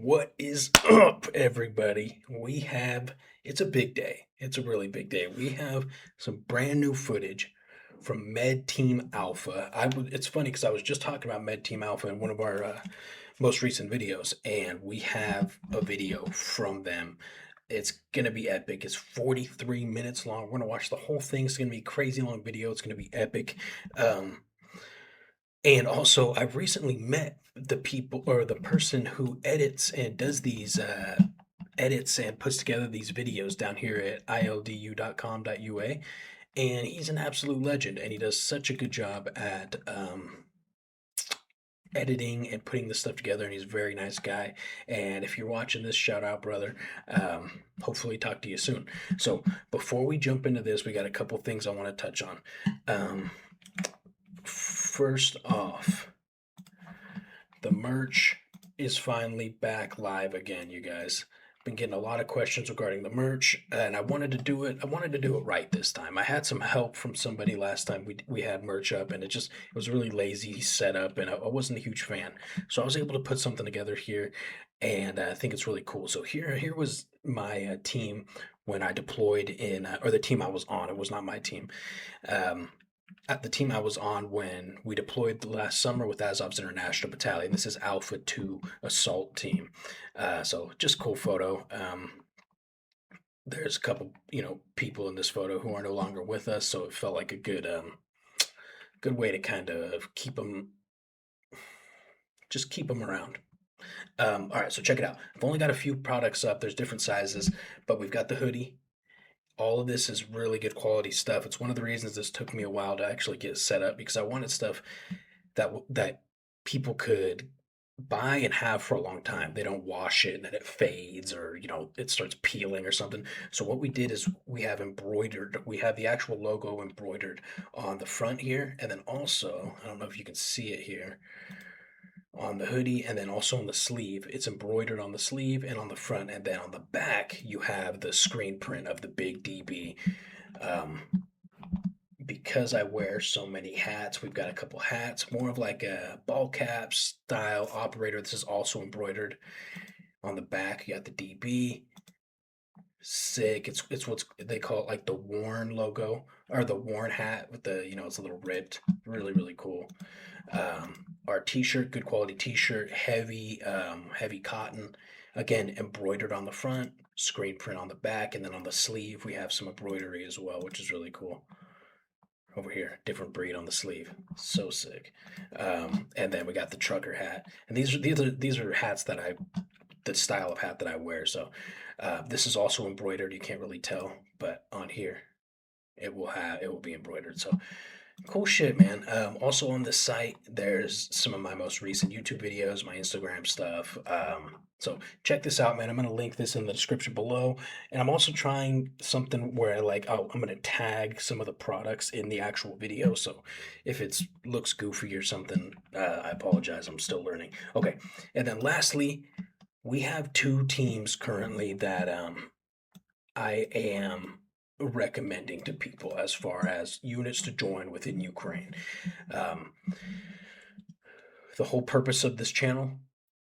What is up, everybody? It's a big day. It's a really big day. We have some brand new footage from Med Team Alpha. It's funny because I was just talking about Med Team Alpha in one of our most recent videos, and we have a video from them. It's gonna be epic. It's 43 minutes long. We're gonna watch the whole thing. It's gonna be a crazy long video. It's gonna be epic. Um, and also, I've recently met the people or the person who edits and does these edits and puts together these videos down here at ildu.com.ua. And he's an absolute legend, and he does such a good job at editing and putting this stuff together. And he's a very nice guy. And if you're watching this, shout out, brother. Hopefully, talk to you soon. So, before we jump into this, we got a couple things I want to touch on. First off, the merch is finally back live again, you guys. Been getting a lot of questions regarding the merch, and I wanted to do it. I wanted to do it right this time. I had some help from somebody last time we had merch up, and it was really lazy setup, and I wasn't a huge fan. So I was able to put something together here, and I think it's really cool. So here was my team when I deployed in, or the team I was on. It was not my team. Um, at the team I was on when we deployed the last summer with Azov's International Battalion. This is Alpha 2 Assault Team. So just cool photo. There's a couple, people in this photo who are no longer with us, so it felt like a good way to kind of keep them around. All right, so check it out. I've only got a few products up. There's different sizes, but we've got the hoodie. All of this is really good quality stuff. It's one of the reasons this took me a while to actually get set up because I wanted stuff that people could buy and have for a long time. They don't wash it and then it fades or it starts peeling or something. So what we did is we have the actual logo embroidered on the front here, and then also I don't know if you can see it here on the hoodie, and then also on the sleeve. It's embroidered on the sleeve and on the front, and then on the back you have the screen print of the big DB. Um, because I wear so many hats, we've got a couple hats, more of like a ball cap style operator. This is also embroidered on the back. You got the DB. Sick. It's what they call it, like the worn logo or the worn hat with the it's a little ripped. Really really cool. Our t-shirt, good quality t-shirt, heavy cotton, again embroidered on the front, screen print on the back, and then on the sleeve we have some embroidery as well, which is really cool. Over here, different breed on the sleeve, so sick. And then we got the trucker hat, and these are hats the style of hat that I wear. So this is also embroidered. You can't really tell, but on here it will be embroidered. So cool shit, man. Also on this site, there's some of my most recent YouTube videos, my Instagram stuff. So check this out, man. I'm gonna link this in the description below, and I'm also trying something where I'm gonna tag some of the products in the actual video. So if it looks goofy or something, I apologize. I'm still learning. Okay, and then lastly, we have two teams currently that I am recommending to people as far as units to join within Ukraine. Um, the whole purpose of this channel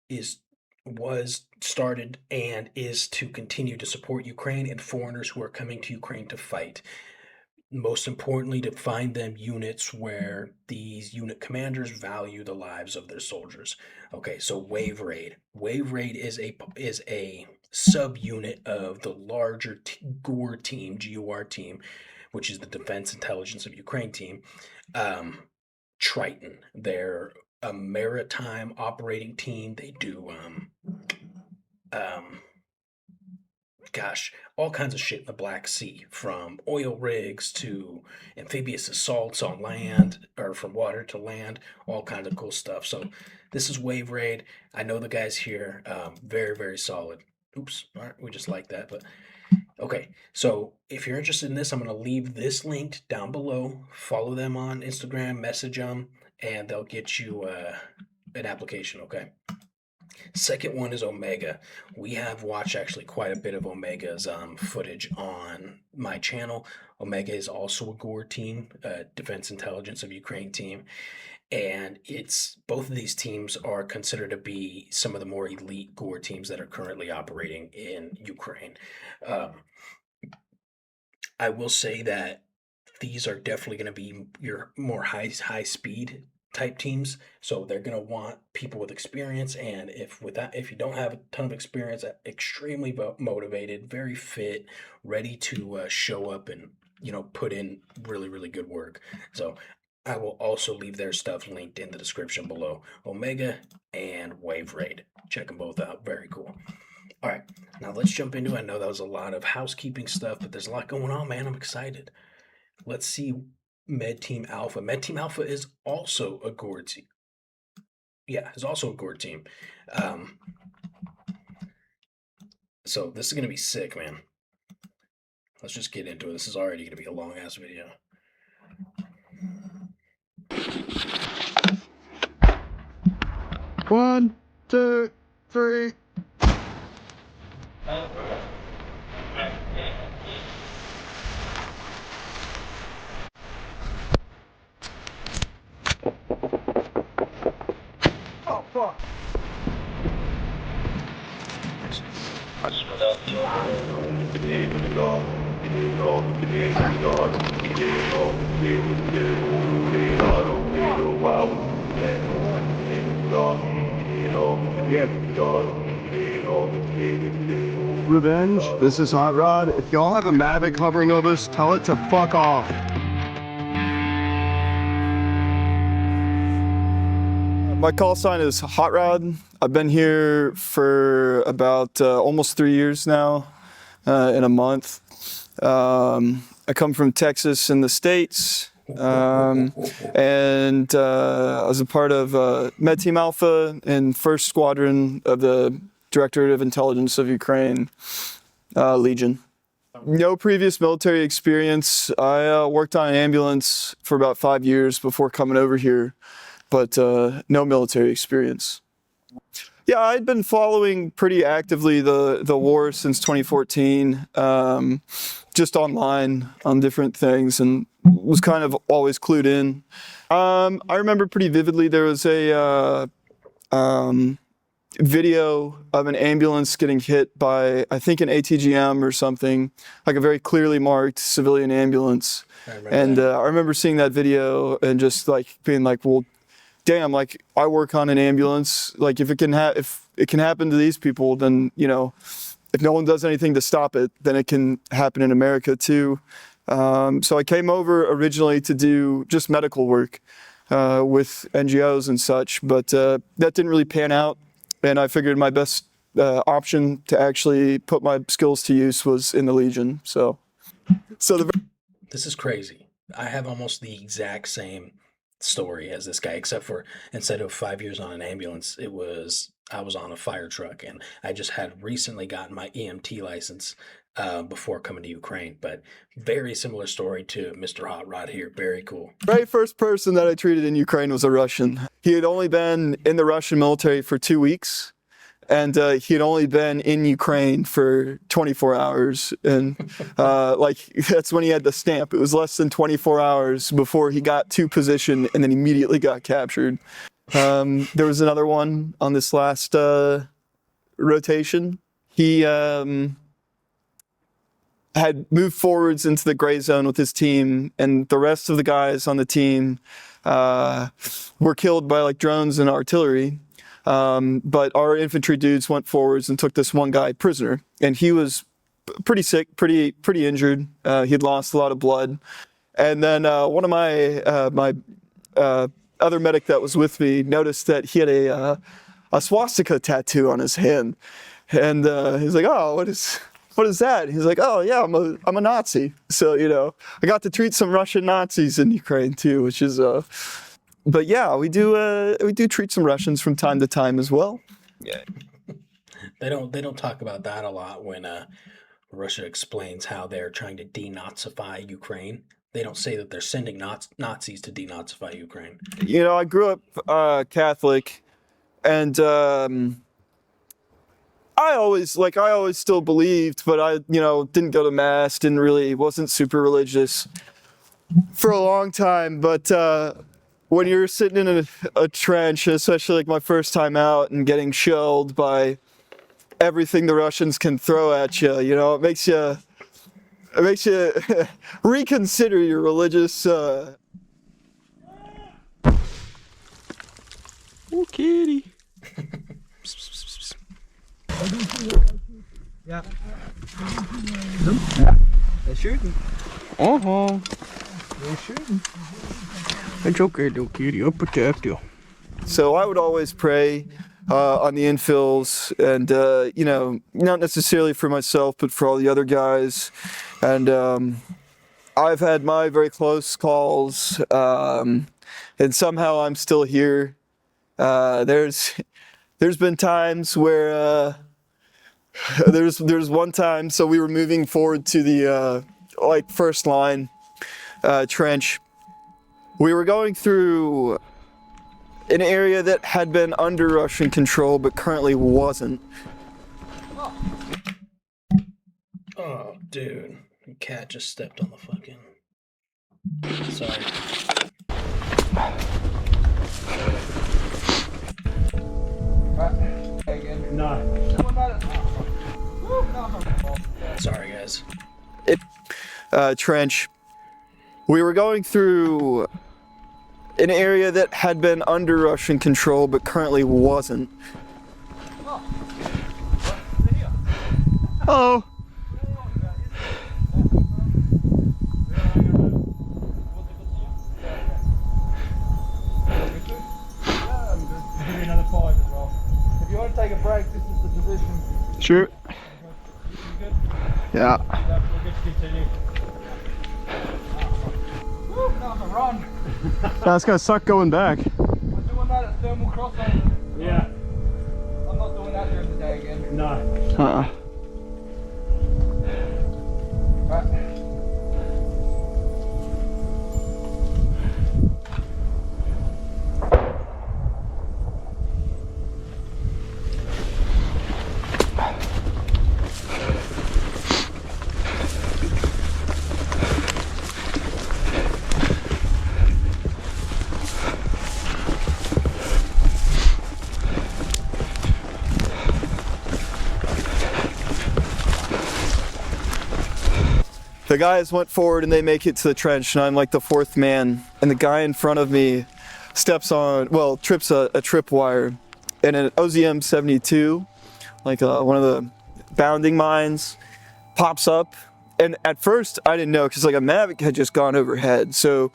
is was started and is to continue to support Ukraine and foreigners who are coming to Ukraine to fight. Most importantly, to find them units where these unit commanders value the lives of their soldiers. Okay, so Wave Raid. Wave Raid is a subunit of the larger GOR team, GUR team, which is the Defense Intelligence of Ukraine team. Triton. They're a maritime operating team. They do um, gosh, all kinds of shit in the Black Sea, from oil rigs to amphibious assaults on land or from water to land, all kinds of cool stuff. So this is Wave Raid. I know the guys here, very, very solid. Oops, all right, we just like that, but okay. So if you're interested in this, I'm going to leave this linked down below. Follow them on Instagram, message them, and they'll get you an application, okay? Second one is Omega. We have watched actually quite a bit of Omega's footage on my channel. Omega is also a GOR team, Defense Intelligence of Ukraine team, and it's both of these teams are considered to be some of the more elite gore teams that are currently operating in Ukraine. Um, I will say that these are definitely going to be your more high speed type teams. So they're going to want people with experience, and if you don't have a ton of experience, extremely motivated, very fit, ready to show up and put in really good work. So I will also leave their stuff linked in the description below. Omega and Wave Raid. Check them both out. Very cool. All right, now let's jump into it. I know that was a lot of housekeeping stuff, but there's a lot going on, man. I'm excited. Let's see Med Team Alpha. Med Team Alpha is also a gore team. Yeah, is also a gore team. So this is going to be sick, man. Let's just get into it. This is already going to be a long-ass video. One, two, three. Oh, fuck. Revenge, this is Hot Rod. If y'all have a Mavic hovering over us, tell it to fuck off. My call sign is Hot Rod. I've been here for about almost 3 years now, in a month. I come from Texas in the States, and I was a part of Med Team Alpha and 1st Squadron of the Directorate of Intelligence of Ukraine, Legion. No previous military experience. I worked on an ambulance for about 5 years before coming over here, but no military experience. Yeah, I'd been following pretty actively the war since 2014, just online on different things, and was kind of always clued in. I remember pretty vividly there was a video of an ambulance getting hit by, I think, an ATGM or something, like a very clearly marked civilian ambulance. I remember seeing that video and just like being like, well, damn, like I work on an ambulance. Like if it can happen to these people, then, if no one does anything to stop it, then it can happen in America too. So I came over originally to do just medical work with NGOs and such, but that didn't really pan out. And I figured my best option to actually put my skills to use was in the Legion. This is crazy. I have almost the exact same story as this guy, except for instead of 5 years on an ambulance, I was on a fire truck, and I just had recently gotten my EMT license before coming to Ukraine. But very similar story to Mr. Hot Rod here. Very cool. Very first person that I treated in Ukraine was a Russian. He had only been in the Russian military for 2 weeks, and he had only been in Ukraine for 24 hours. And that's when he had the stamp. It was less than 24 hours before he got to position and then immediately got captured. There was another one on this last rotation. He had moved forwards into the gray zone with his team, and the rest of the guys on the team were killed by like drones and artillery. But our infantry dudes went forwards and took this one guy prisoner, and he was pretty sick, pretty injured. He'd lost a lot of blood. And then one of my other medic that was with me noticed that he had a swastika tattoo on his hand, and he's like, "Oh, what is that?" He's like, "Oh yeah, I'm a Nazi." So I got to treat some Russian Nazis in Ukraine too, which is but yeah, we do treat some Russians from time to time as well. Yeah. They don't talk about that a lot when Russia explains how they're trying to denazify Ukraine. They don't say that they're sending Nazis to denazify Ukraine. I grew up Catholic, and I always still believed, but I didn't go to mass, wasn't super religious for a long time. But when you're sitting in a trench, especially like my first time out and getting shelled by everything the Russians can throw at you, you know, it makes you reconsider your religious. Oh, kitty. Ja. They're shooting. Uh-huh. They're shooting. It's okay, little kitty. I'll protect you. So I would always pray on the infills, and you know, not necessarily for myself, but for all the other guys. And I've had my very close calls, and somehow I'm still here. There's been times where there's one time, so we were moving forward to the like first line trench. We were going through an area that had been under Russian control but currently wasn't. Oh, dude. The cat just stepped on the fucking... Sorry. Sorry, guys. Trench. We were going through an area that had been under Russian control but currently wasn't. Oh. Another 5 as well. If you want to take a break, this is the position. Sure. You good? Yeah. Yeah, we're good to continue. Woo, that was a run. That's gonna suck going back. We're doing that at thermal crossover. Yeah. I'm not doing that during the day again. No. Uh-uh. Right. The guys went forward and they make it to the trench, and I'm like the fourth man, and the guy in front of me trips a tripwire, and an OZM 72, like one of the bounding mines, pops up. And at first I didn't know, because like a Mavic had just gone overhead, so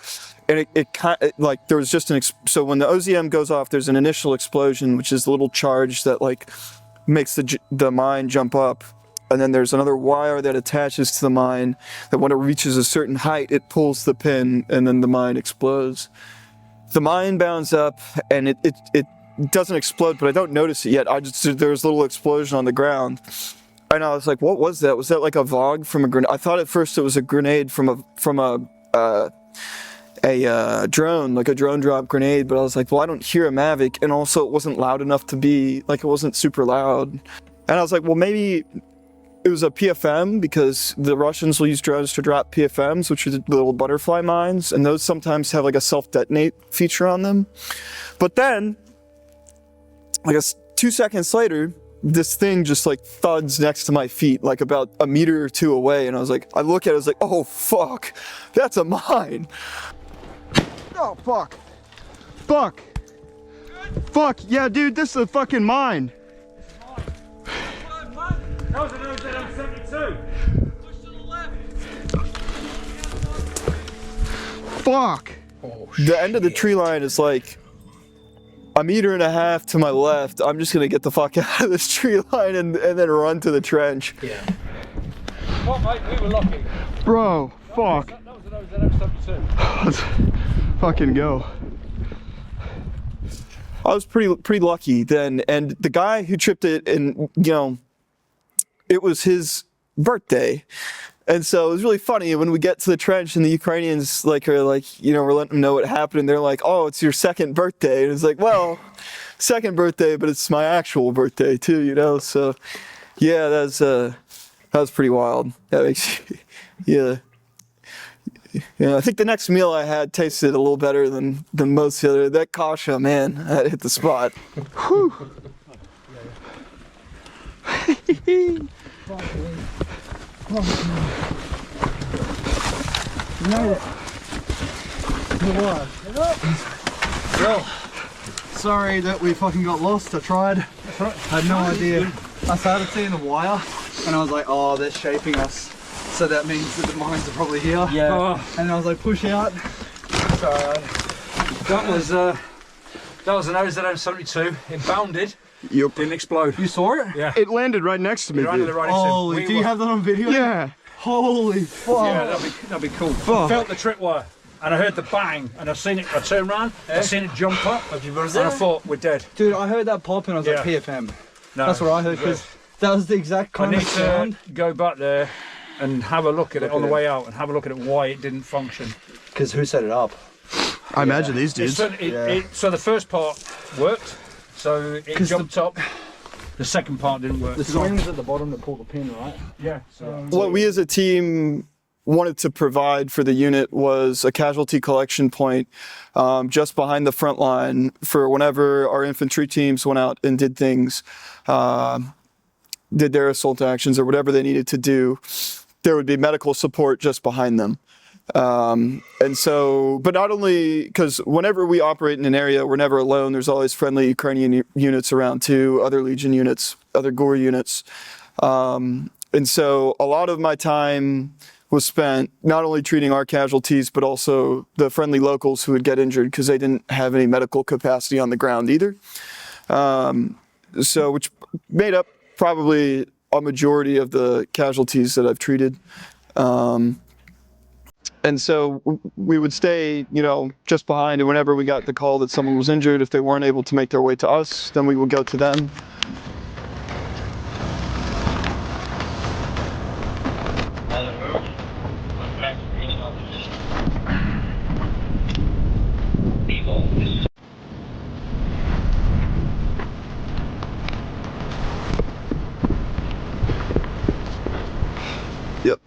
and it kind of like there was just so when the OZM goes off, there's an initial explosion, which is the little charge that like makes the mine jump up. And then there's another wire that attaches to the mine that when it reaches a certain height, it pulls the pin and then the mine explodes. The mine bounds up and it doesn't explode, but I don't notice it yet. There's a little explosion on the ground. And I was like, what was that? Was that like a VOG from a grenade? I thought at first it was a grenade from a drone, like a drone drop grenade, but I was like, well, I don't hear a Mavic, and also it wasn't loud enough to be, like it wasn't super loud. And I was like, well, maybe it was a PFM, because the Russians will use drones to drop PFMs, which are the little butterfly mines, and those sometimes have like a self-detonate feature on them. But then, like 2 seconds later, this thing just like thuds next to my feet, like about a meter or two away, and I was like, I look at it, I was like, oh fuck, that's a mine. Oh, fuck. Fuck. Fuck. Yeah, dude, this is a fucking mine. That was an OZM 72. Push to the left. Fuck. Oh, The end of the tree line is like a meter and a half to my left. I'm just gonna get the fuck out of this tree line and then run to the trench. Yeah. What, mate? We were lucky. Bro, fuck. That was an OZM 72. Let's fucking go. I was pretty lucky then, and the guy who tripped it, and you know, it was his birthday. And so it was really funny when we get to the trench and the Ukrainians are like, you know, we're letting them know what happened, and they're like, oh, it's your second birthday. And it's like, well, second birthday, but it's my actual birthday too, you know? So yeah, that was pretty wild. That makes yeah. Yeah, I think the next meal I had tasted a little better than most of the other. That kasha, man, that hit the spot. Whew. Well, sorry that we fucking got lost. I tried. I had no idea. I started seeing the wire and I was like, oh, they're shaping us. So that means that the mines are probably here. Yeah. And I was like, push out. Sorry. That was an OZM-72. It bounded. Yep. Didn't explode. You saw it? Yeah. It landed right next to me, It landed dude. right next to him. Holy, We do you were- have that on video? Yeah. Holy fuck. Yeah, that'd be cool. Fuck. I felt the tripwire and I heard the bang and I seen it. I turned around, I seen it jump up, and I thought we're dead. Dude, I heard that pop and I was like, Yeah. PFM. No, That's what I heard because that was the exact I kind need of sound. to go back there and have a look at it on the way out and have a look at it why it didn't function. Because who set it up? I imagine these dudes. So the first part worked, so it jumped up. The second part didn't work. The swings at the bottom that pull the pin, right? Yeah. What we as a team wanted to provide for the unit was a casualty collection point just behind the front line for whenever our infantry teams went out and did things, did their assault actions or whatever they needed to do, there would be medical support just behind them. And so, but not only, because whenever we operate in an area, we're never alone. There's always friendly Ukrainian units around too, other Legion units, other GOR units. And so a lot of my time was spent not only treating our casualties, but also the friendly locals who would get injured because they didn't have any medical capacity on the ground either. So, which made up probably a majority of the casualties that I've treated. And so we would stay, just behind, and whenever we got the call that someone was injured, if they weren't able to make their way to us, then we would go to them. Yep.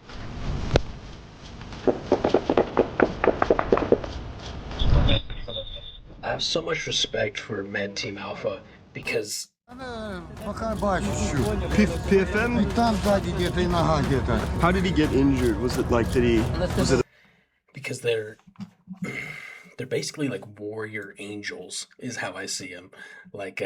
I have so much respect for Med Team Alpha because Пока бачу, що. PFM? І там ззаді где-то, і нога где-то. How did he get injured? Was it like, because they're basically like warrior angels is how I see them. Like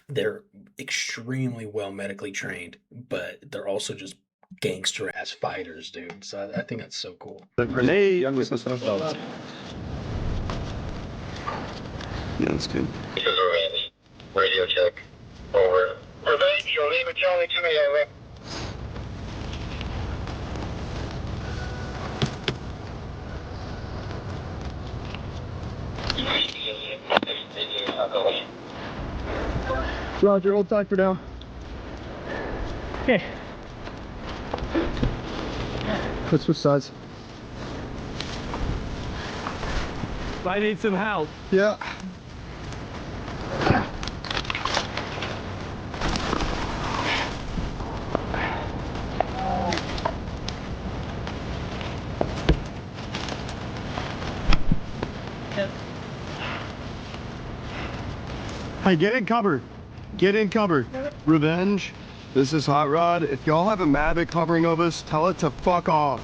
they're extremely well medically trained, but they're also just gangster ass fighters, dude. So I think that's so cool. the grenade? Yeah, that's good. This is Randy. Radio check. Over. Revenge, you'll leave it Charlie to me, over. Roger, hold tight for now. Okay. Let's switch sides. I need some help. Yeah. Hey, get in cover. Get in cover. Revenge. This is Hot Rod. If y'all have a Mavic hovering over us, tell it to fuck off.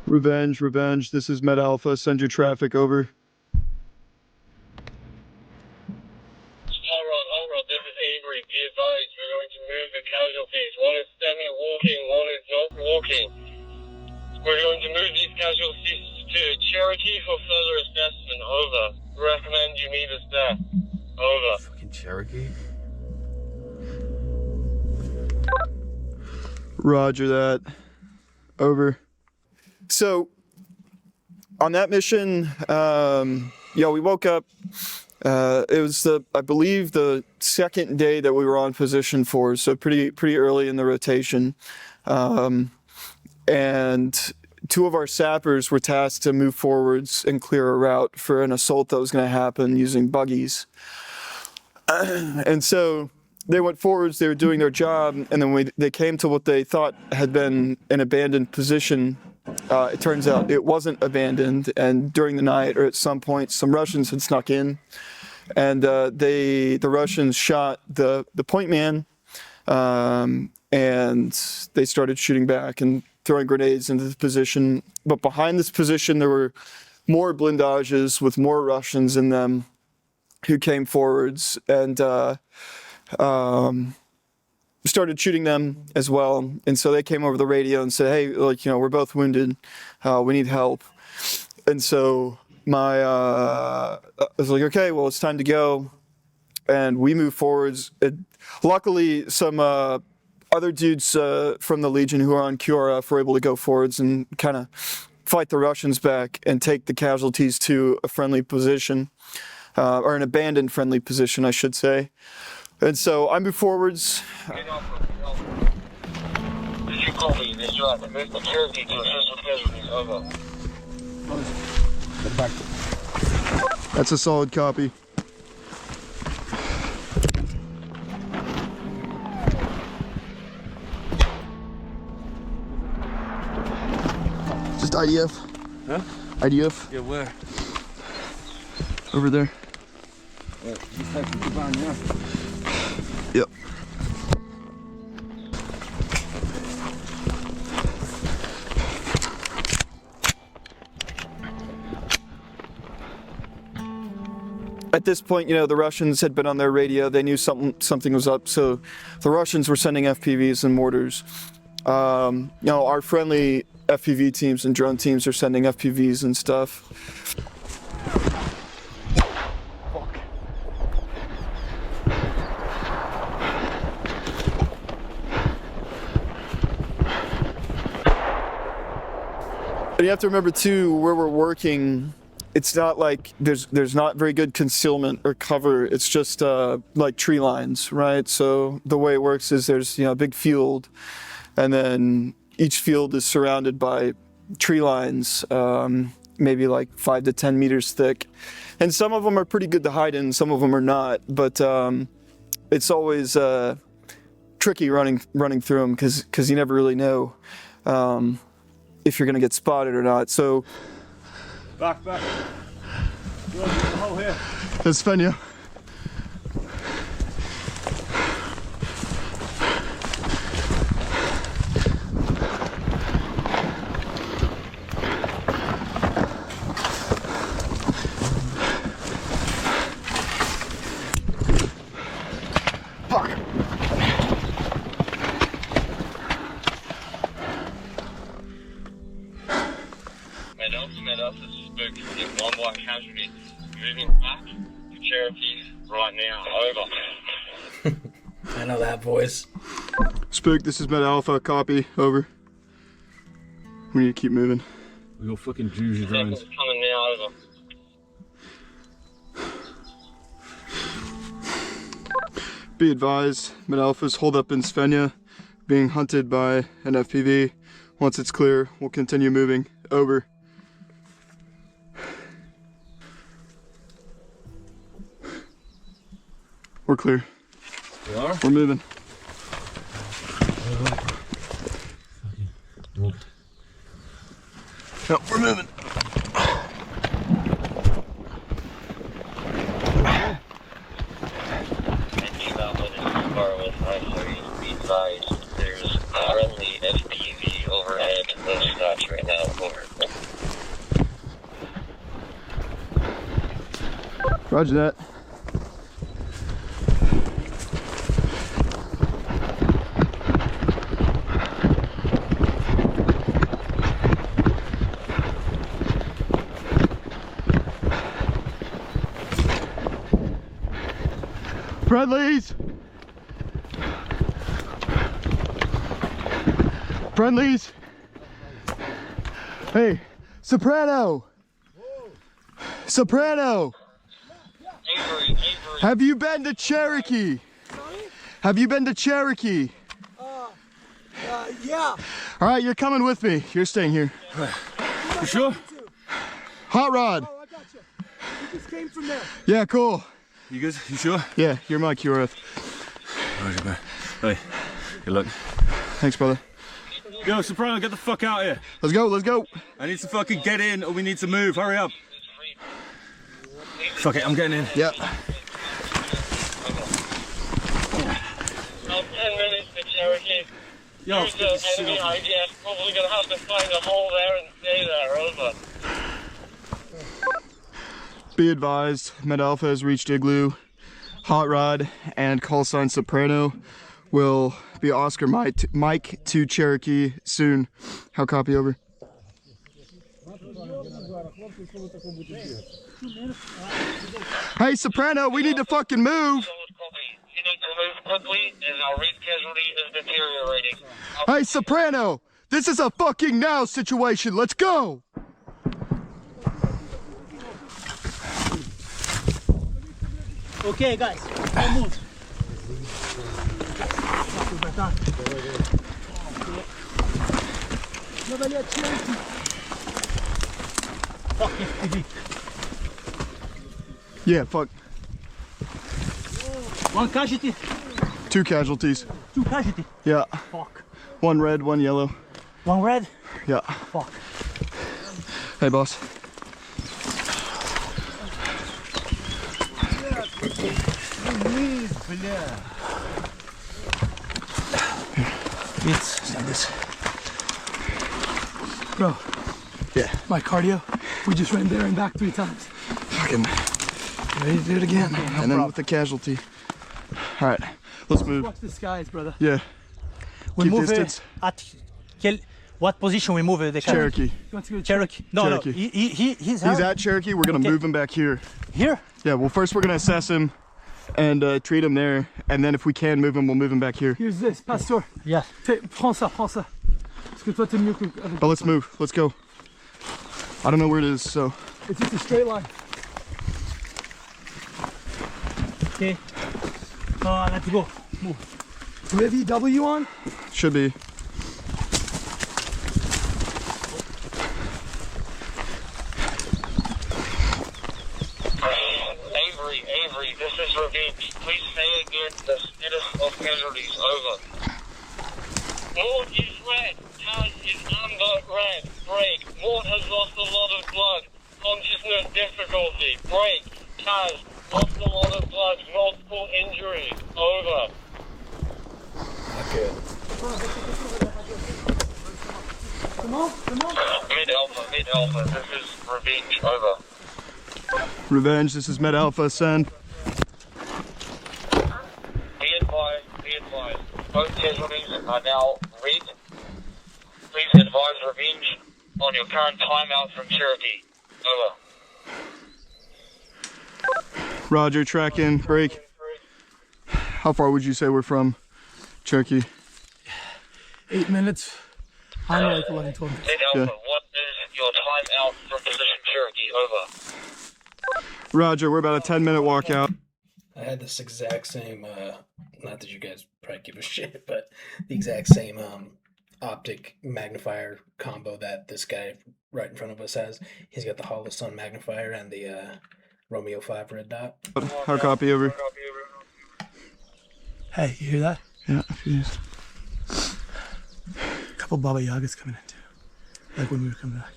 Revenge, revenge. This is Med Alpha. Send your traffic over. All right, this is Avery. Be advised, we're going to move the casualties. One is semi-walking, one is not walking. We're going to move these casualties to Cherokee for further assessment. Over. Recommend you meet us there. Over. Fucking Cherokee. Roger that. Over. So on that mission, we woke up It was I believe the second day that we were on position for, so pretty early in the rotation. And two of our sappers were tasked to move forwards and clear a route for an assault that was going to happen using buggies. And so they went forwards, they were doing their job, and then they came to what they thought had been an abandoned position. It turns out it wasn't abandoned, and during the night or at some point, some Russians had snuck in, and the Russians shot the point man, and they started shooting back and throwing grenades into the position. But behind this position, there were more blindages with more Russians in them who came forwards and started shooting them as well. And so they came over the radio and said, hey, like, we're both wounded. We need help. And so I was like, okay, well, it's time to go. And we moved forwards. Luckily, some other dudes from the Legion who are on QRF were able to go forwards and kind of fight the Russians back and take the casualties to a friendly position, or an abandoned friendly position, I should say. And so I moved forwards. Did you copy this driver? Move the Cherokee to assist with casualties. Over. That's a solid copy. Just IDF. Huh? IDF. Yeah, where? Over there. You taking the van, yeah? Yep. At this point, the Russians had been on their radio. They knew something was up. So the Russians were sending FPVs and mortars. Our friendly FPV teams and drone teams are sending FPVs and stuff. And you have to remember too, where we're working, it's not like there's not very good concealment or cover. It's just like tree lines, right? So the way it works is there's a big field, and then each field is surrounded by tree lines, maybe like 5 to 10 meters thick, and some of them are pretty good to hide in, some of them are not. But it's always tricky running through them because you never really know if you're gonna get spotted or not. So Back. Good, the hole here. That's Fenya. Med Alpha spoke in one white casualty. Moving back to Cherokee right now. Over. I know that voice. Spook, this is Med Alpha, copy, over. We need to keep moving. We got fucking Jews drones. Seconds coming now. Over. Be advised, Med Alpha's hold up in Svenja, being hunted by an FPV. Once it's clear, we'll continue moving. Over. We're clear. We are? We're moving. No, we're moving. There's friendly FPV overhead. No scotch right now. Over. Roger that. Friendlies! Friendlies! Hey, Soprano! Soprano! You Avery. Have you been to Cherokee? Have you been to Cherokee? Yeah. All right, you're coming with me. You're staying here. You sure? Hot Rod. Oh, I got you. You just came from there. Yeah, cool. You good? You sure? Yeah, you're my QRF. Roger, man. Hey, good luck. Thanks, brother. Yo, Soprano, get the fuck out of here. Let's go, let's go. I need to fucking get in or we need to move. Hurry up. Fuck it, I'm getting in. Yep. About 10 minutes to Cherokee. Yo, Use the enemy IDF. Probably gonna have to find a hole there and stay there. Over. Be advised, Med Alpha has reached Igloo. Hot Rod and call sign Soprano will be Oscar Mike to Cherokee soon. How copy over? Hey Soprano, we need to fucking move. Solid copy. You need to move quickly as our read casualty is deteriorating. Hey Soprano, this is a fucking now situation. Let's go. Okay, guys, don't move. Fucking TV. Yeah, fuck. One casualty, 2 casualties. 2 casualty. Yeah. Fuck. 1 red, 1 yellow. 1 red. Yeah. Fuck. Hey boss. Send this. Bro, Yeah. my cardio, we just ran there and back 3 times. Fucking ready to do it again. And then with the casualty. All right, let's move. Watch the skies, brother. Yeah. We Keep move distance. at what position we move the Cherokee. You want to go to Cherokee. No, Cherokee. no. He's He's out. at Cherokee. We're gonna Okay. move him back here. Here. Yeah. Well, first we're gonna assess him and treat him there, and then if we can move him, we'll move him back here. Here's this, Pastor. Yeah. Prends ça, prends ça. Parce que toi t'es mieux que avec. But let's move. Let's go. I don't know where it is, so It's just a straight line. Okay. Let's go. Move. Do we have EW on? should be. Avery, this is Revenge. Please say again the status of casualties. Over. Mort is red. Taz is amber red. Break. Mort has lost a lot of blood. Consciousness difficulty. Break. Taz lost a lot of blood. Multiple injuries. Over. Not good. Mid Alpha, this is Revenge. Over. Revenge, this is Med Alpha, send. Be advised. Both casualties are now red. Please advise Revenge on your current timeout from Cherokee. Over. Roger, track in, break. How far would you say we're from Cherokee? 8 minutes. I'm like 11, 12 minutes. Mid Alpha, Yeah. what is your timeout from position Cherokee? Over. Roger, we're about a 10-minute walk out. I had this exact same, not that you guys probably give a shit, but the exact same optic magnifier combo that this guy right in front of us has. He's got the Hall of Sun magnifier and the Romeo 5 red dot. How copy over? Hey, you hear that? Yeah, yes. A couple Baba Yagas coming in too. Like when we were coming back.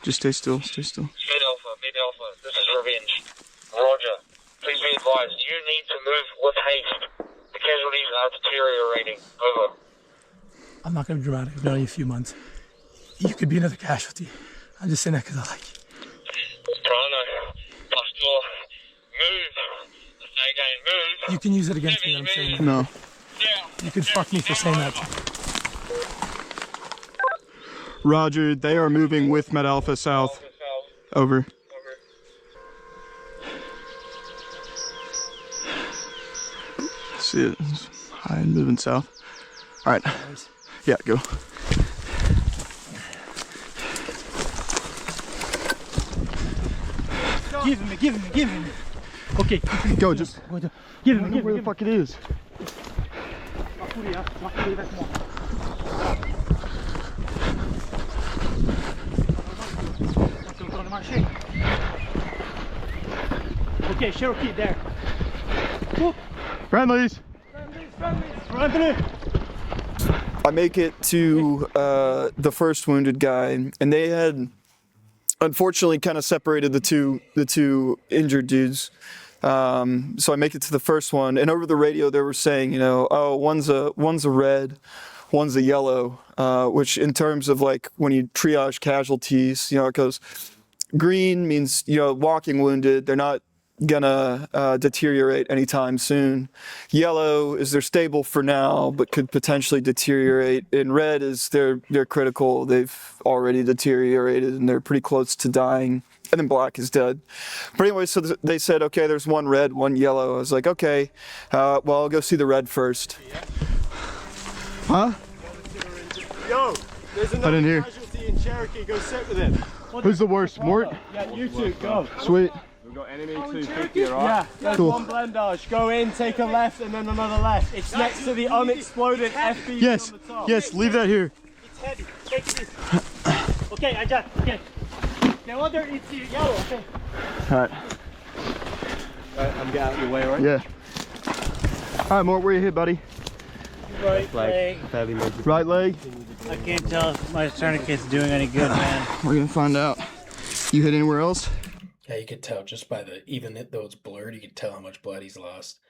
Just stay still, stay still. Mid Alpha, this is Revenge. Roger. Please be advised, you need to move with haste. The casualties are deteriorating. Over. I'm not going to be dramatic. I've been on you a few months. You could be another casualty. I'm just saying that because I like you. Toronto, Pastor, move. Say again, move. You can use it against me. I'm saying that. No. Down. You could fuck me for saying that. Roger, they are moving with Med Alpha south. Over. See it. High and moving south. All right. Yeah, go. Give me. Okay. Go, just Give I don't me. know where the fuck it is. Okay, Cherokee there. Friendlies. I make it to the first wounded guy, and they had unfortunately kind of separated the two injured dudes. So I make it to the first one, and over the radio they were saying, you know, oh, one's a red, one's a yellow, which in terms of like when you triage casualties, you know, it goes green means, you know, walking wounded, they're not gonna deteriorate anytime soon. Yellow is they're stable for now but could potentially deteriorate, and red is they're critical, they've already deteriorated and they're pretty close to dying, and then black is dead. But anyway, so they said, okay, there's one red, one yellow. I was like, okay, well, I'll go see the red first. Huh? Yo, there's I another didn't hear. casualty in Cherokee. Go sit with him. Who's the worst, Mort? Yeah, you two, go. Sweet. We've got enemy 250, right? Yeah, there's Cool. one blendage. Go in, take a left, and then another left. It's next to the unexploded FB Yes, on the top. yes, leave that here. It's heavy. Take this. Okay, I just. Okay. No wonder it's yellow. Okay. Alright, I'm getting out of your way, right? yeah. Alright, Mort, where you hit, buddy? Right leg. Fairly major. Right leg? I can't tell if my tourniquet's doing any good, man. We're gonna find out. You hit anywhere else? Yeah, you could tell just by though it's blurred, you could tell how much blood he's lost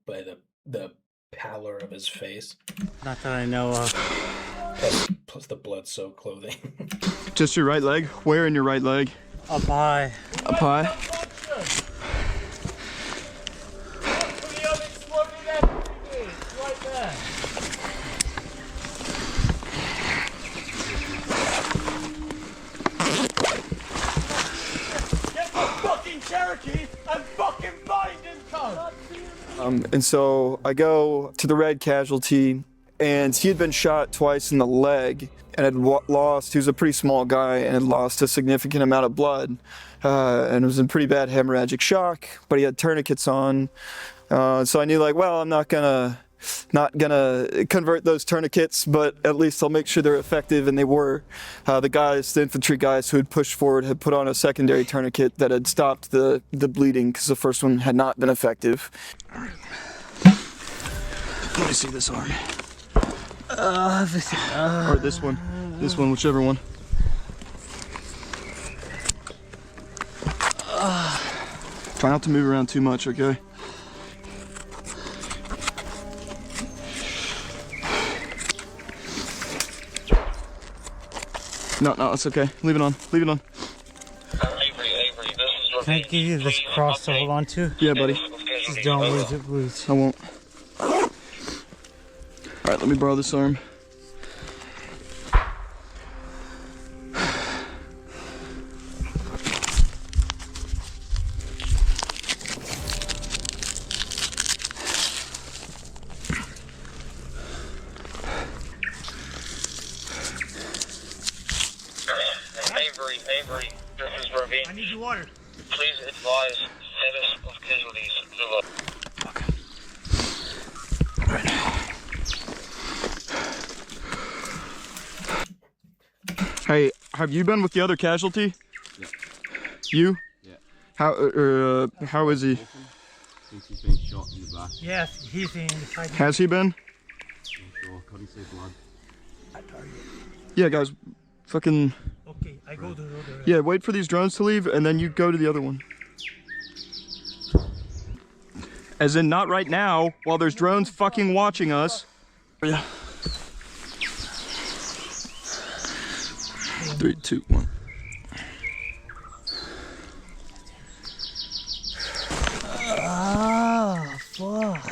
by the pallor of his face. Not that I know of. Plus the blood-soaked clothing. Just your right leg? Where in your right leg? Up high. Up high? The unexploded FB, right there. Get the fucking Cherokee and fucking bind him, cunt! And so I go to the red casualty, and he had been shot twice in the leg and had lost, he was a pretty small guy and had lost a significant amount of blood, and was in pretty bad hemorrhagic shock, but he had tourniquets on. So I knew, like, well, I'm not gonna convert those tourniquets, but at least I'll make sure they're effective, and they were. The infantry guys who had pushed forward had put on a secondary tourniquet that had stopped the bleeding because the first one had not been effective. Let me see this arm. Or this one, whichever one. Try not to move around too much, okay? No, it's okay. Leave it on. Leave it on. Avery, this is Can I give you this cross to hold on to? Yeah, buddy. Just don't lose it, please. I won't. Alright, let me borrow this arm. Avery, this is Ravine. I need your water. Please advise status of casualties. Over. Okay. Alright. Hey, have you been with the other casualty? Yeah. You? Yeah. How is he? I think he's been shot in the back. Yes, he's inside. Has he been? I'm sure. Couldn't see blood. Yeah, guys. Fucking. Okay, I go to the other. Yeah, wait for these drones to leave and then you go to the other one. As in, not right now, while there's drones fucking watching us. Yeah. 3, 2, 1. Ah, fuck.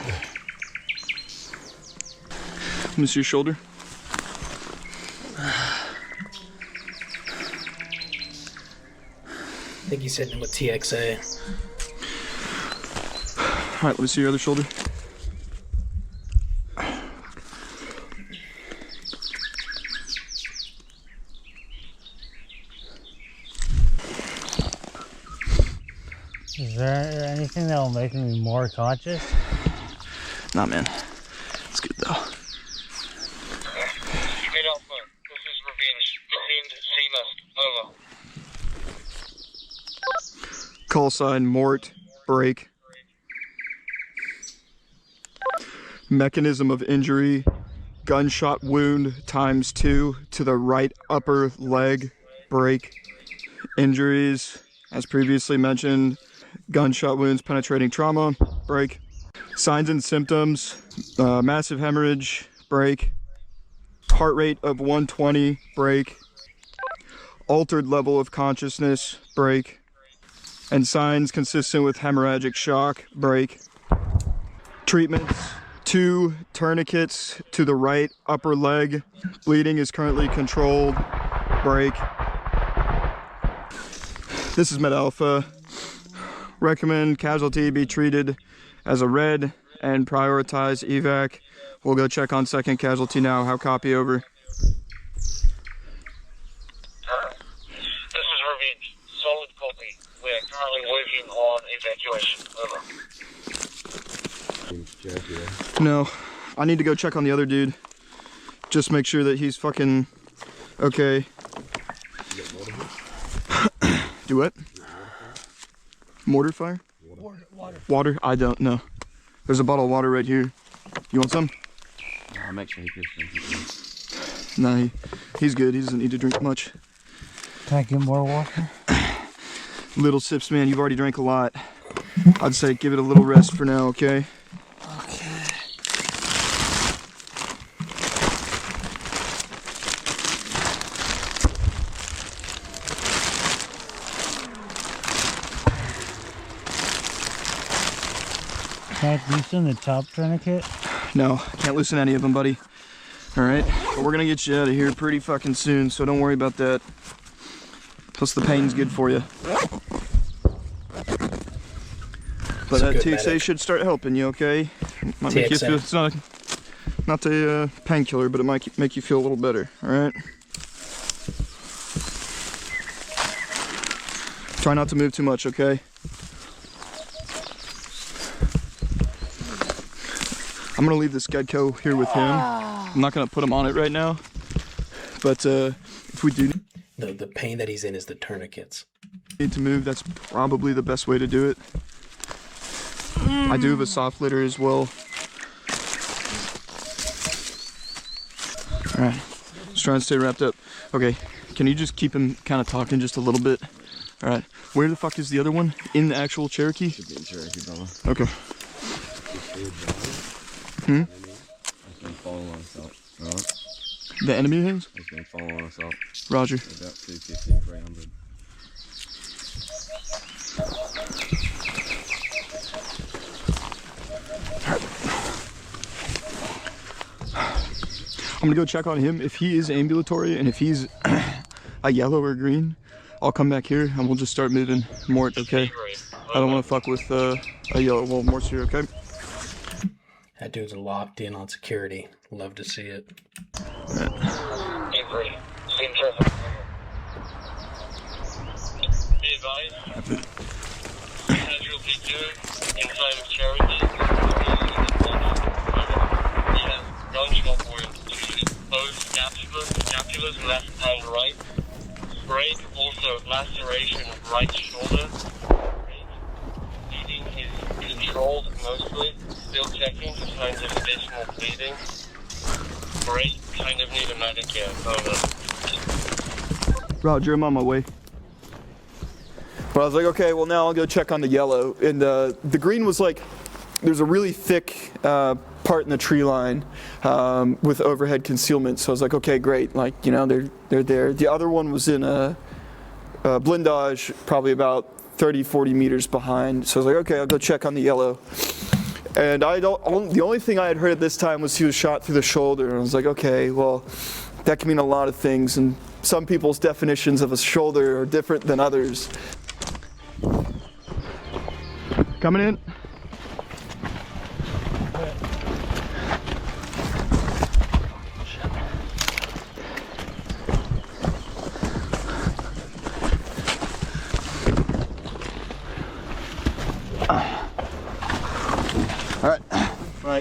Let me see your shoulder. I think he's hitting him with TXA. Alright, let me see your other shoulder. Is there anything that will make me more conscious? Nah, man. It's good though. Mid Alpha, this is Revenge. Descend Seamust. Over. Call sign Mort, break. Mechanism of injury, gunshot wound ×2 to the right upper leg, break. Injuries, as previously mentioned, gunshot wounds, penetrating trauma, break. Signs and symptoms, massive hemorrhage, break. Heart rate of 120, break. Altered level of consciousness, break. And signs consistent with hemorrhagic shock, break. Treatments, 2 tourniquets to the right upper leg. Bleeding is currently controlled, break. This is Med Alpha. Recommend Casualty be treated as a red and prioritize evac. We'll go check on second Casualty now. How copy, over? This is Revenge. Solid copy. We are currently working on evacuation. Over. No, I need to go check on the other dude. Just make sure that he's fucking okay. Do what? Mortar fire? Water? I don't know. There's a bottle of water right here. You want some? I'll make sure he gets some. Nah, he's good. He doesn't need to drink much. Can I get more water? Little sips, man. You've already drank a lot. I'd say give it a little rest for now, okay? Okay. Can I loosen the top tourniquet? No, can't loosen any of them, buddy. All right, but we're gonna get you out of here pretty fucking soon, so don't worry about that. Plus the pain's good for you. But that TXA should start helping you, okay? Might make you feel, it's not a painkiller, but it might make you feel a little better, all right? Try not to move too much, okay? I'm gonna leave this Gedco here with him. I'm not gonna put him on it right now, but if we do The pain that he's in is the tourniquets. need to move, that's probably the best way to do it. I do have a soft litter as well. All right, just trying to stay wrapped up. Okay, can you just keep him kind of talking just a little bit? All right, where the fuck is the other one? In the actual Cherokee? Should be in Cherokee, brother. Okay. It's been following us out. Alright? The enemy has? It's been following us out. Roger. About 250 and 300. I'm gonna go check on him. If he is ambulatory and if he's a yellow or green, I'll come back here and we'll just start moving Mort, okay? I don't want to fuck with a yellow. Well, Mort's here, okay? That dude's locked in on security. Love to see it. Avery, same traffic. Be advised. Casualty 2 inside of Cherokee. He has gunshot wound to both scapulars, left and right. Break, also laceration of right shoulder. Bleeding is controlled mostly. Still checking for signs of additional bleeding. Break, kind of need a medic here. Over. Roger, I'm on my way. But I was like, okay, well now I'll go check on the yellow. And the green was like, there's a really thick part in the tree line with overhead concealment. So I was like, okay, great. Like, you know, they're there. The other one was in a blindage, probably about 30, 40 meters behind. So I was like, okay, I'll go check on the yellow. And the only thing I had heard at this time was he was shot through the shoulder. And I was like, okay, well, that can mean a lot of things. And some people's definitions of a shoulder are different than others. Coming in.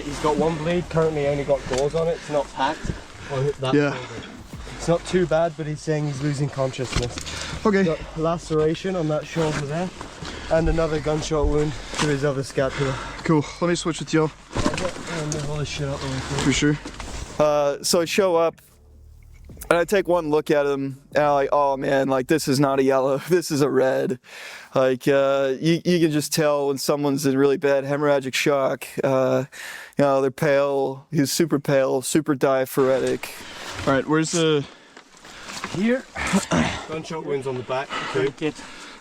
like he's got one bleed, currently only got gauze on it, it's not packed on that Yeah. shoulder. It's not too bad, but he's saying he's losing consciousness. Okay. Got laceration on that shoulder there, and another gunshot wound to his other scapula. Cool. Let me switch with y'all. And move all this shit up the way through. For sure. So I show up and I take one look at him and I'm like, oh man, like this is not a yellow, this is a red. Like you can just tell when someone's in really bad hemorrhagic shock. You know, they're pale, he's super pale, super diaphoretic. All right, where's the... Here, gunshot wounds on the back, too,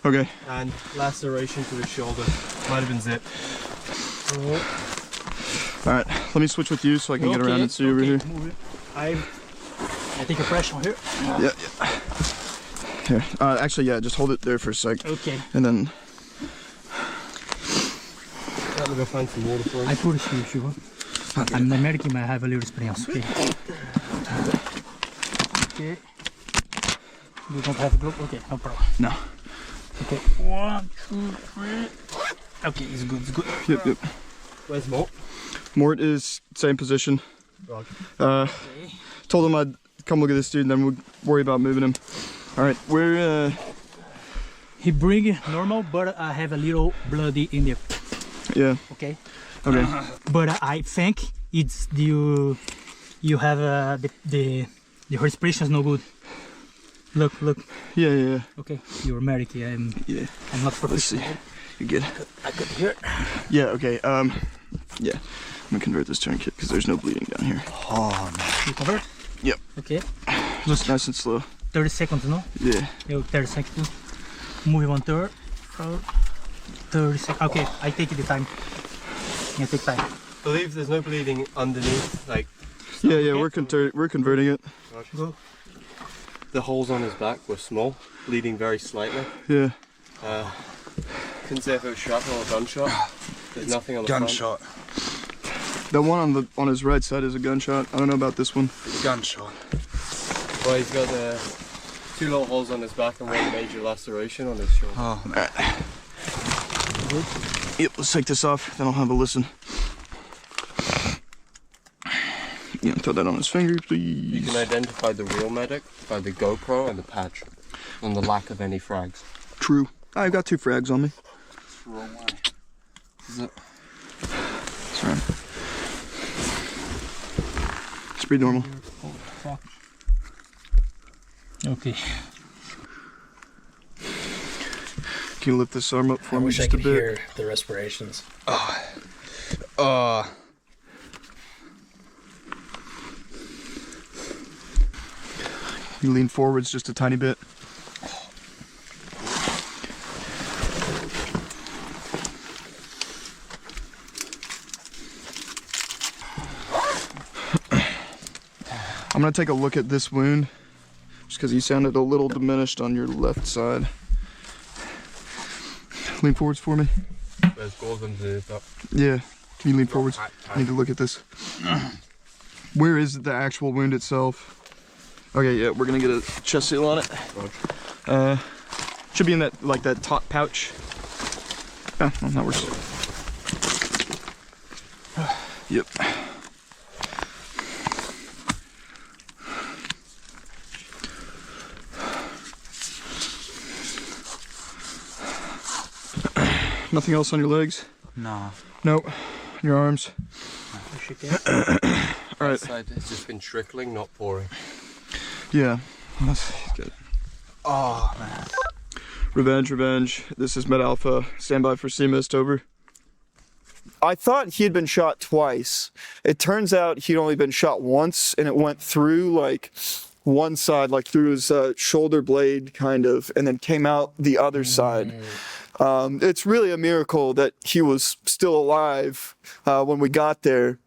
Okay. and laceration to the shoulder. Might have been zipped. All right, let me switch with you so I can get around and see you over here. Move it. I take a pressure on here. Yeah. Here. Actually, yeah, just hold it there for a sec. Okay. And then... Let me go find some water for him. I put it here if you want. I'm American, I have a little experience. Okay. Okay. You don't have a glove? Okay, no problem. No. Okay. 1, 2, 3. Okay, it's good, it's good. Yep. Where's Mort? Mort is same position. Roger. Told him I'd come look at this dude and then we'd worry about moving him. All right, we're... He bring normal, but I have a little bloody in there. Yeah. Okay. Okay. But I think it's you have the respiration is no good. Look. Yeah. Okay, you're American. I'm not Let's see. professional. You're good. I could hear. Yeah, okay. Yeah. I'm gonna convert this tourniquet because there's no bleeding down here. Oh, man. You cover? Yep. Okay. Just nice and slow. 30 seconds, no? Yeah. 30 seconds. Move 1/3. 30 seconds. Okay, I take the time. I take time. Believe there's no bleeding underneath, like... Yeah, we're converting it. Go. The holes on his back were small, bleeding very slightly. Yeah. Couldn't say if it was shrapnel or gunshot. There's nothing on the Gunshot. The one on his right side is a gunshot. I don't know about this one. Gunshot. front. Well, he's got 2 little holes on his back and 1 major laceration on his shoulder. Oh, All right. Yep, let's take this off, then I'll have a listen. Yeah, throw that on his finger, please. You can identify the real medic by the GoPro and the patch, and the lack of any frags. True. I've got 2 frags on me. Is it? Sorry. It's pretty normal. Oh, fuck. Okay. Can you lift this arm up for I me wish I just a could bit? hear the respirations. You lean forwards just a tiny bit. I'm gonna take a look at this wound, just because you sounded a little diminished on your left side. Lean forwards for me. There's gauze underneath that. Yeah, can you lean forwards? I need to look at this. Where is the actual wound itself? Okay, yeah, we're gonna get a chest seal on it. Should be in that, like that top pouch. Oh, well, that works. Yep. Nothing else on your legs? Nah. Nope. Your arms? Alright. Side, it's just been trickling, not pouring. Yeah. That's good. Oh, man. Revenge. This is Med Alpha. Stand by for C-Mist, over. I thought he had been shot twice. It turns out he'd only been shot once, and it went through, like, one side, like through his shoulder blade, kind of, and then came out the other side. It's really a miracle that he was still alive when we got there.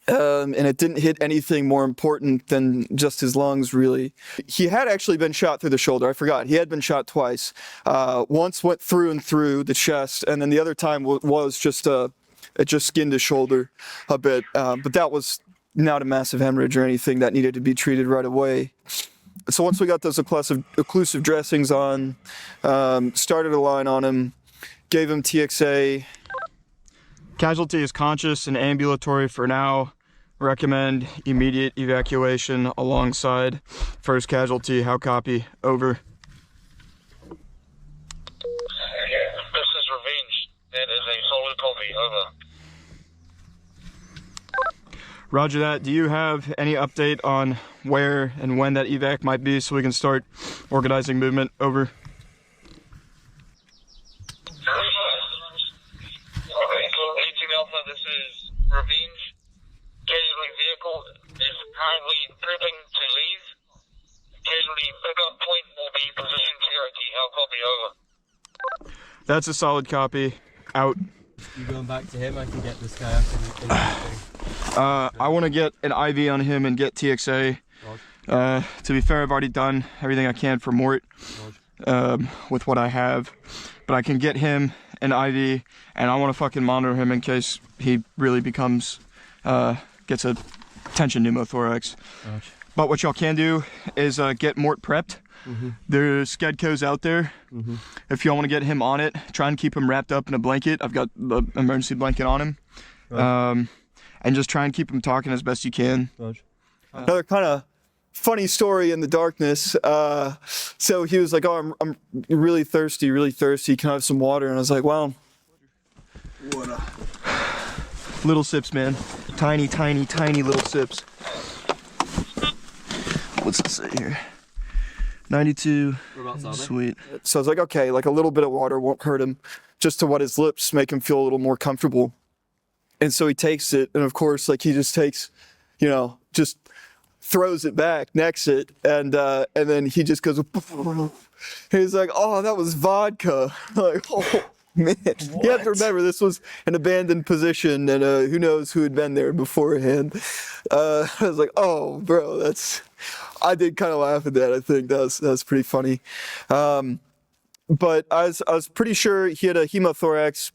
And it didn't hit anything more important than just his lungs, really. He had actually been shot through the shoulder. I forgot. He had been shot twice. Once went through and through the chest, and then the other time was just it just skinned his shoulder a bit. But that was not a massive hemorrhage or anything that needed to be treated right away. So once we got those occlusive dressings on, started a line on him, gave him TXA, Casualty is conscious and ambulatory for now. Recommend immediate evacuation alongside first casualty. How copy? Over. This is Revenge. That is a solid copy. Over. Roger that. Do you have any update on where and when that evac might be so we can start organizing movement? Over. Legion Alpha, this is Revenge. Casualty vehicle is currently prepping to leave. Casualty pickup point will be positioned Cherokee. How copy? Over. That's a solid copy. Out. You going back to him? I can get this guy up in the thing. I want to get an IV on him and get TXA. To be fair, I've already done everything I can for Mort with what I have. But I can get him an IV, and I want to fucking monitor him in case he really becomes, gets a tension pneumothorax. But what y'all can do is get Mort prepped. There's Skedco's out there. If y'all want to get him on it, try and keep him wrapped up in a blanket. I've got the emergency blanket on him. And just try and keep him talking as best you can. Another kind of funny story in the darkness. So he was like, "Oh, I'm really thirsty, Can I have some water?" And I was like, "Well, Water. Little sips, man. Tiny, tiny, tiny little sips. What's it say here? 92. Sweet. So I was like, okay, like a little bit of water won't hurt him, just to wet his lips, make him feel a little more comfortable." And so he takes it, and of course, like he just takes, you know, just throws it back, necks it, and then he just goes, and he's like, "Oh, that was vodka." Like, oh man, What? you have to remember this was an abandoned position, and who knows who had been there beforehand. I was like, "Oh, bro, that's." I did kind of laugh at that. I think that was pretty funny. But I was pretty sure he had a hemothorax.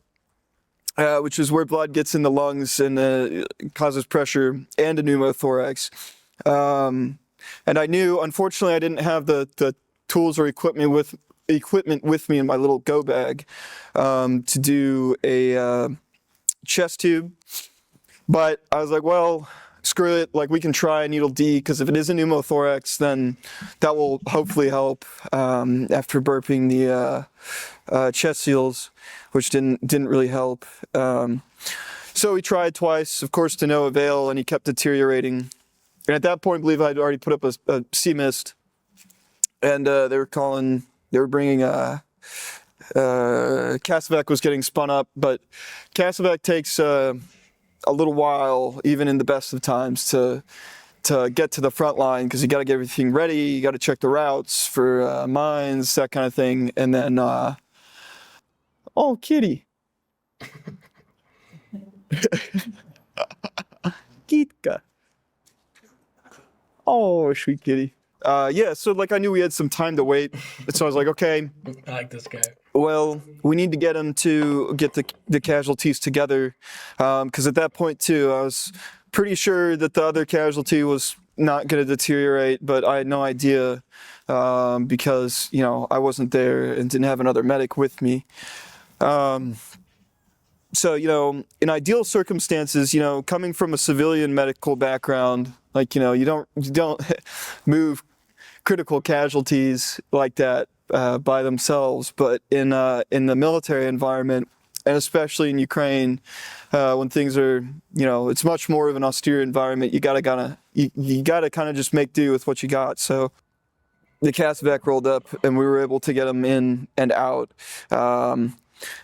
Which is where blood gets in the lungs and causes pressure, and a pneumothorax. And I knew, unfortunately, I didn't have the tools or equipment with me in my little go bag to do a chest tube. But I was like, well, screw it. Like, we can try needle D, because if it is a pneumothorax, then that will hopefully help after burping the chest seals, which didn't really help. So we tried twice, of course, to no avail, and he kept deteriorating. And at that point, I believe I'd already put up a C-mist, and they were bringing Casevac was getting spun up, but Casevac takes a little while, even in the best of times, to get to the front line, because you got to get everything ready, you got to check the routes for mines, that kind of thing, and then oh, kitty. Kitka. Oh, sweet kitty. Yeah, so like I knew we had some time to wait, so I was like, okay. I like this guy. Well, we need to get him to get the casualties together, because at that point too, I was pretty sure that the other casualty was not going to deteriorate, but I had no idea because, you know, I wasn't there and didn't have another medic with me. So, you know, in ideal circumstances, you know, coming from a civilian medical background, like, you know, you don't move critical casualties like that by themselves, but in the military environment, and especially in Ukraine, when things are, you know, it's much more of an austere environment. You gotta kind of just make do with what you got. So the Casevac rolled up, and we were able to get them in and out. And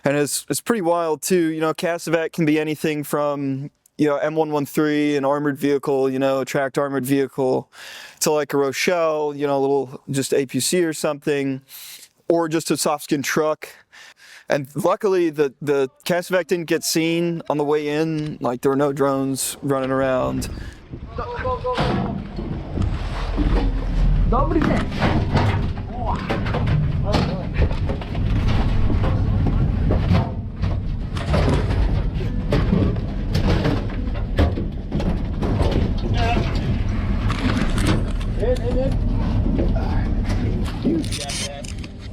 it's pretty wild too. You know, Casevac can be anything from, you know, M113, an armored vehicle, you know, a tracked armored vehicle, to like a Rochelle, you know, a little just APC or something, or just a soft skin truck. And luckily the Casevac didn't get seen on the way in. Like, there were no drones running around.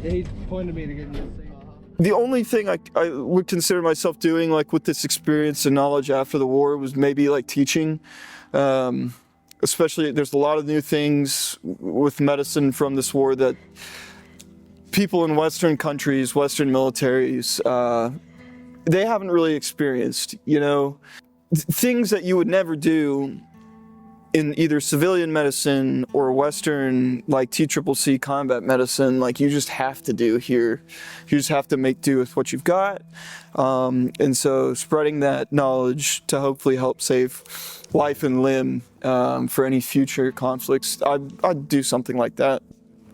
Yeah, he's pointed me to get in the same. The only thing I would consider myself doing, like with this experience and knowledge after the war, was maybe like teaching. Especially, there's a lot of new things with medicine from this war that people in Western countries, Western militaries, they haven't really experienced, you know? Things that you would never do in either civilian medicine or Western, like TCCC combat medicine, like you just have to do here. You just have to make do with what you've got. And so spreading that knowledge to hopefully help save life and limb for any future conflicts, I'd do something like that.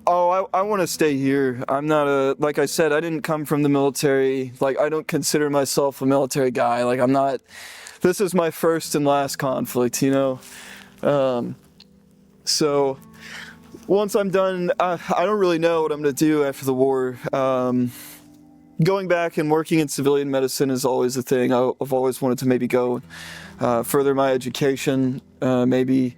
Oh, I want to stay here. I'm not like I said, I didn't come from the military. Like, I don't consider myself a military guy. Like, I'm not, this is my first and last conflict, you know? So once I'm done, I don't really know what I'm going to do after the war. Going back and working in civilian medicine is always a thing. I've always wanted to maybe go further my education, maybe.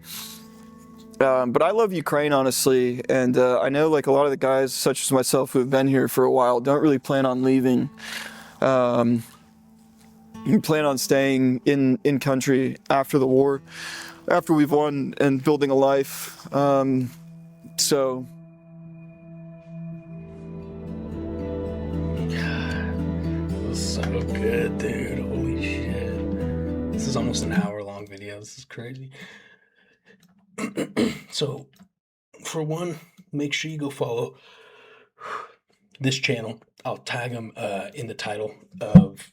But I love Ukraine, honestly, and I know like a lot of the guys, such as myself, who have been here for a while, don't really plan on leaving. You plan on staying in country after the war, after we've won, and building a life. So. So good, dude. Holy shit. This is almost an hour-long video. This is crazy. So, for one, make sure you go follow this channel. I'll tag them in the title of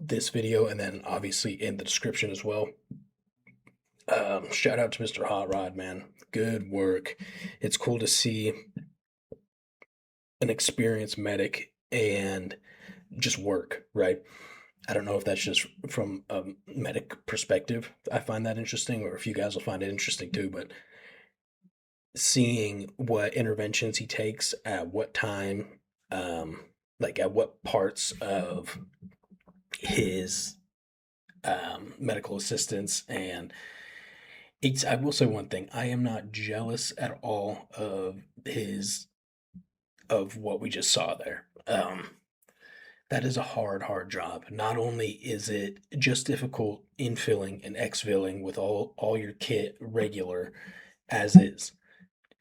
this video, and then obviously in the description as well. Shout out to Mr. Hot Rod, man. Good work. It's cool to see an experienced medic and just work, right? I don't know if that's just from a medic perspective. I find that interesting, or if you guys will find it interesting too, but seeing what interventions he takes at what time, like at what parts of his medical assistance. And I will say one thing, I am not jealous at all of what we just saw there. That is a hard job. Not only is it just difficult infilling and exfilling with all your kit regular as is,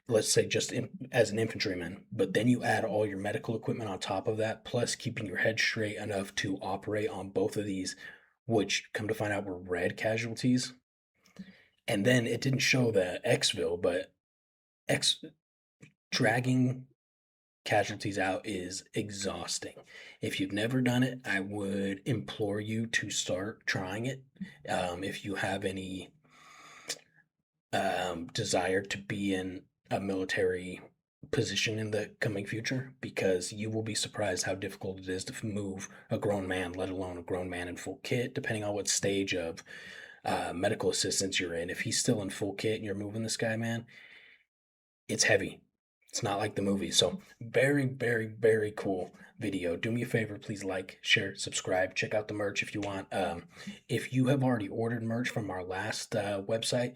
let's say just as an infantryman, but then you add all your medical equipment on top of that, plus keeping your head straight enough to operate on both of these, which come to find out were red casualties. And then it didn't show the exfil, but dragging casualties out is exhausting. If you've never done it, I would implore you to start trying it. If you have any desire to be in a military position in the coming future, because you will be surprised how difficult it is to move a grown man, let alone a grown man in full kit, depending on what stage of medical assistance you're in. If he's still in full kit and you're moving this guy, man, it's heavy. It's not like the movie. So very cool video. Do me a favor, please like, share, subscribe, check out the merch if you want. If you have already ordered merch from our last website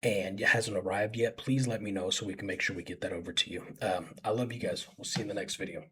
and it hasn't arrived yet, please let me know so we can make sure we get that over to you. I love you guys. We'll see you in the next video.